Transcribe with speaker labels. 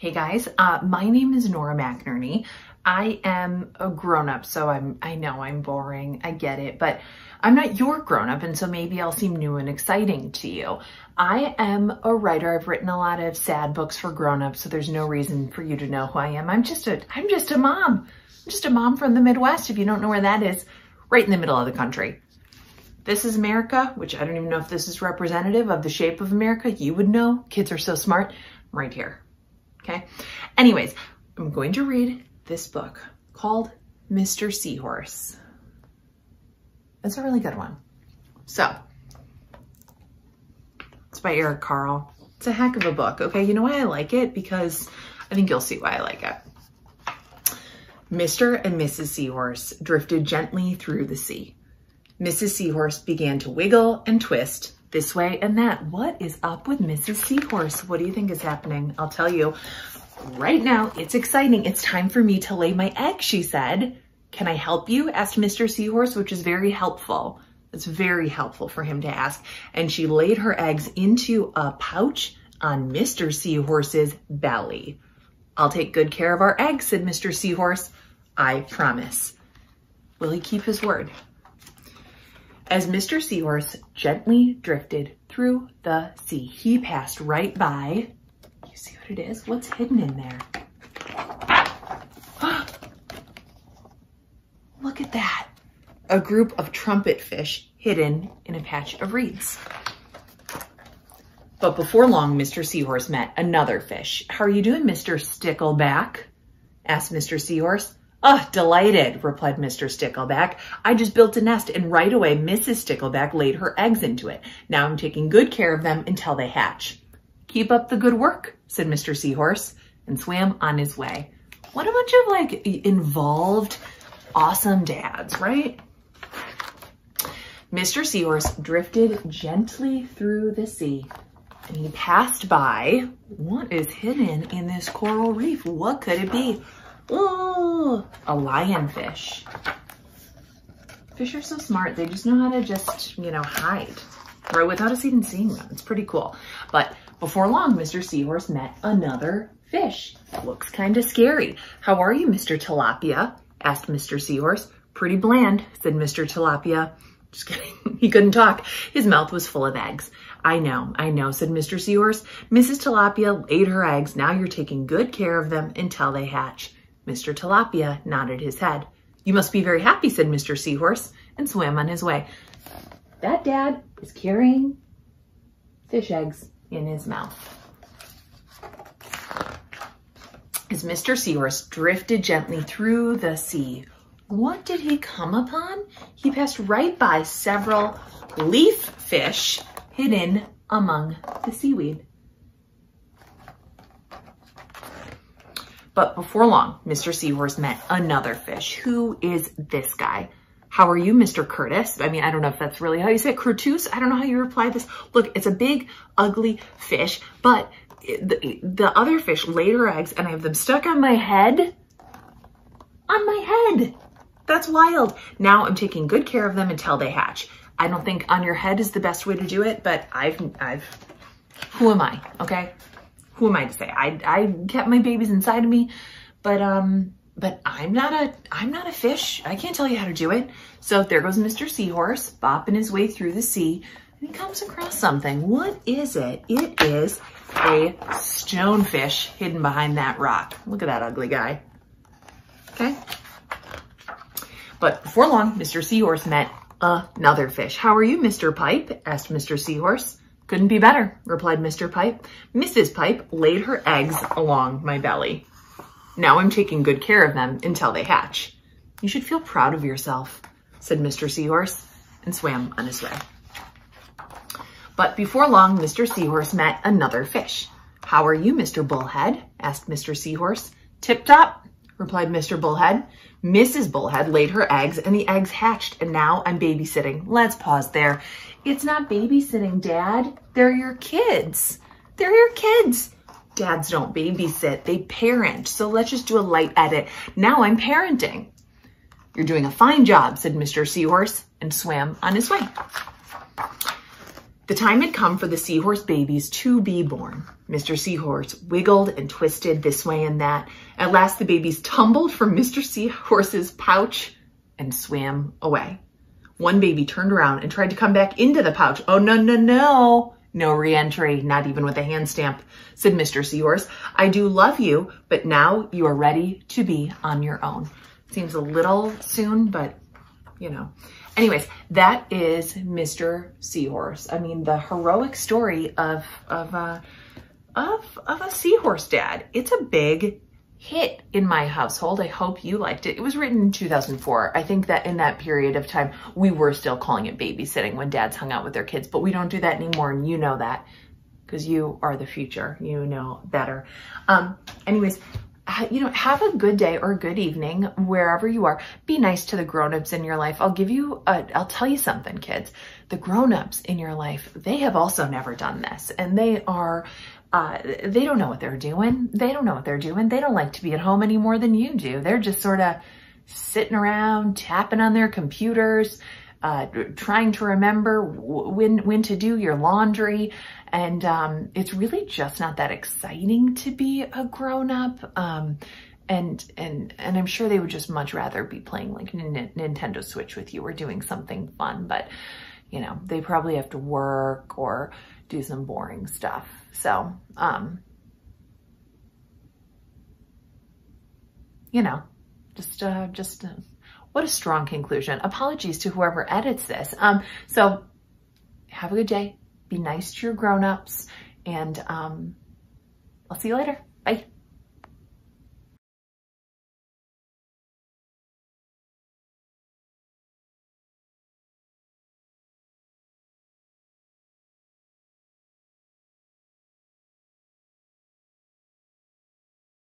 Speaker 1: Hey guys, my name is Nora McInerny. I am a grown-up, so I know I'm boring, I get it, but I'm not your grown-up, and so maybe I'll seem new and exciting to you. I am a writer. I've written a lot of sad books for grown-ups, so there's no reason for you to know who I am. I'm just a mom. I'm just a mom from the Midwest, if you don't know where that is, right in the middle of the country. This is America, which I don't even know if this is representative of the shape of America. You would know. Kids are so smart. Right here. Okay. Anyways, I'm going to read this book called Mr. Seahorse. It's a really good one. So, it's by Eric Carle. It's a heck of a book. Okay. You know why I like it? Because I think you'll see why I like it. Mr. and Mrs. Seahorse drifted gently through the sea. Mrs. Seahorse began to wiggle and twist this way and that. What is up with Mrs. Seahorse? What do you think is happening? I'll tell you right now. It's exciting. It's time for me to lay my egg, she said. Can I help you? Asked Mr. Seahorse, which is very helpful. It's very helpful for him to ask. And she laid her eggs into a pouch on Mr. Seahorse's belly. I'll take good care of our eggs, said Mr. Seahorse. I promise. Will he keep his word? As Mr. Seahorse gently drifted through the sea, he passed right by. You see what it is? What's hidden in there? Look at that. A group of trumpet fish hidden in a patch of reeds. But before long, Mr. Seahorse met another fish. How are you doing, Mr. Stickleback? Asked Mr. Seahorse. Oh, delighted, replied Mr. Stickleback. I just built a nest and right away Mrs. Stickleback laid her eggs into it. Now I'm taking good care of them until they hatch. Keep up the good work, said Mr. Seahorse and swam on his way. What a bunch of like involved, awesome dads, right? Mr. Seahorse drifted gently through the sea and he passed by. What is hidden in this coral reef? What could it be? Oh, a lionfish. Fish are so smart. They just know how to just, hide, right? Without us even seeing them. It's pretty cool. But before long, Mr. Seahorse met another fish. Looks kind of scary. How are you, Mr. Tilapia? Asked Mr. Seahorse. Pretty bland, said Mr. Tilapia. Just kidding. He couldn't talk. His mouth was full of eggs. I know, said Mr. Seahorse. Mrs. Tilapia laid her eggs. Now you're taking good care of them until they hatch. Mr. Tilapia nodded his head. You must be very happy, said Mr. Seahorse, and swam on his way. That dad is carrying fish eggs in his mouth. As Mr. Seahorse drifted gently through the sea, what did he come upon? He passed right by several leaf fish hidden among the seaweed. But before long, Mr. Seahorse met another fish. Who is this guy? How are you, Mr. Kurtus? I mean, I don't know if that's really how you say it. Kurtus? I don't know how you reply this. Look, it's a big, ugly fish, but the other fish laid her eggs and I have them stuck on my head. On my head. That's wild. Now I'm taking good care of them until they hatch. I don't think on your head is the best way to do it, but who am I, okay? Who am I to say? I kept my babies inside of me, but I'm not a fish. I can't tell you how to do it. So there goes Mr. Seahorse bopping his way through the sea and he comes across something. What is it? It is a stonefish hidden behind that rock. Look at that ugly guy. Okay. But before long, Mr. Seahorse met another fish. How are you, Mr. Pipe? Asked Mr. Seahorse. Couldn't be better, replied Mr. Pipe. Mrs. Pipe laid her eggs along my belly. Now I'm taking good care of them until they hatch. You should feel proud of yourself, said Mr. Seahorse and swam on his way. But before long, Mr. Seahorse met another fish. How are you, Mr. Bullhead? Asked Mr. Seahorse. Tip-top, replied Mr. Bullhead. Mrs. Bullhead laid her eggs and the eggs hatched and now I'm babysitting. Let's pause there. It's not babysitting, Dad. They're your kids. They're your kids. Dads don't babysit, they parent. So let's just do a light edit. Now I'm parenting. You're doing a fine job, said Mr. Seahorse and swam on his way. The time had come for the Seahorse babies to be born. Mr. Seahorse wiggled and twisted this way and that. At last, the babies tumbled from Mr. Seahorse's pouch and swam away. One baby turned around and tried to come back into the pouch. Oh, no, no, no. No re-entry, not even with a hand stamp, said Mr. Seahorse. I do love you, but now you are ready to be on your own. Seems a little soon, but you know. Anyways, that is Mr. Seahorse. I mean, the heroic story of a seahorse dad. It's a big hit in my household. I hope you liked it. It was written in 2004. I think that in that period of time, we were still calling it babysitting when dads hung out with their kids, but we don't do that anymore. And you know that because you are the future. You know better. Anyways, you know, have a good day or a good evening wherever you are. Be nice to the grown-ups in your life. I'll tell you something, kids. The grown-ups in your life, they have also never done this, and they are, they don't know what they're doing. They don't know what they're doing. They don't like to be at home any more than you do. They're just sort of sitting around, tapping on their computers, trying to remember when to do your laundry. And it's really just not that exciting to be a grown-up. And I'm sure they would just much rather be playing like Nintendo Switch with you or doing something fun. But, you know, they probably have to work or do some boring stuff. So, you know, just what a strong conclusion. Apologies to whoever edits this. So have a good day. Be nice to your grown-ups, and I'll see you later. Bye.